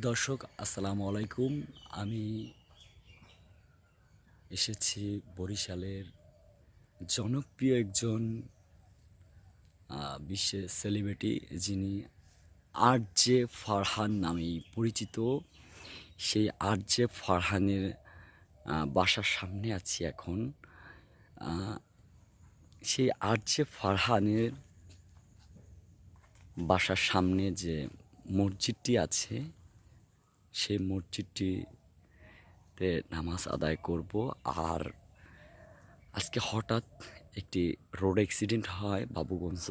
দর্শক আসসালামু আলাইকুম। আমি এসেছি বরিশালের জনপ্রিয় একজন বিশ্বের সেলিব্রিটি যিনি আরজে ফারহান নামেই পরিচিত। সেই আরজে ফারহানের বাসার সামনে আছি এখন। আ সেই আরজে ফারহানের বাসার সামনে যে মসজিদটি আছে, সেই মসজিদটিতে নামাজ আদায় করব। আর আজকে হঠাৎ একটি রোড অ্যাক্সিডেন্ট হয় বাবুগঞ্জ।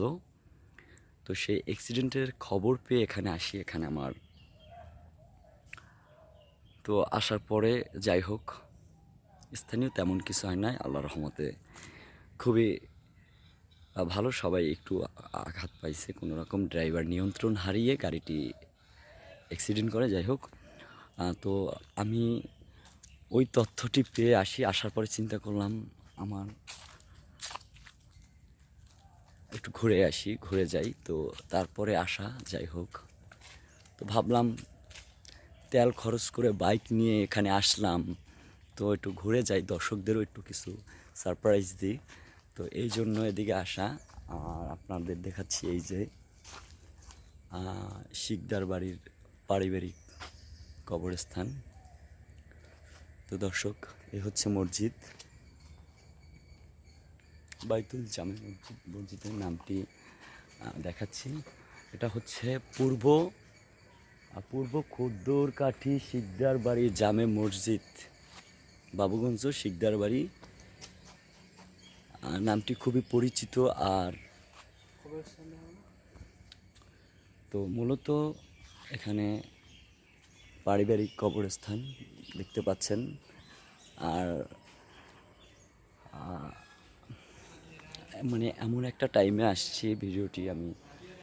তো সেই অ্যাক্সিডেন্টের খবর পেয়ে এখানে আসি। এখানে আমার তো আসার পরে যাই হোক, স্থানীয় তেমন কিছু হয় নাই, আল্লাহর রহমতে খুবই ভালো। সবাই একটু আঘাত পাইছে, কোনো রকম ড্রাইভার নিয়ন্ত্রণ হারিয়ে গাড়িটি অ্যাক্সিডেন্ট করে। যাই হোক, তো আমি ওই তথ্যটি পেয়ে আসার পরে চিন্তা করলাম আমার একটু ঘুরে যাই। তো তারপরে আসা, যাই হোক, তো ভাবলাম তেল খরচ করে বাইক নিয়ে এখানে আসলাম, তো একটু ঘুরে যাই, দর্শকদেরও একটু কিছু সারপ্রাইজ দিই। তো এই জন্য এদিকে আসা। আর আপনাদের দেখাচ্ছি এই যে শিকদার বাড়ির পারিবারিক কবরস্থান। তো দর্শক, এই হচ্ছে মসজিদ, বাইতুল জামে মসজিদ। মসজিদের নামটি দেখাচ্ছি। এটা হচ্ছে পূর্ব খুদ্দুরকাঠি শিকদার বাড়ি জামে মসজিদ, বাবুগঞ্জ শিকদার বাড়ি। নামটি খুবই পরিচিত। আর তো মূলত এখানে পারিবারিক কবরস্থান দেখতে পাচ্ছেন। আর মানে এমন একটা টাইমে আসছি, ভিডিওটি আমি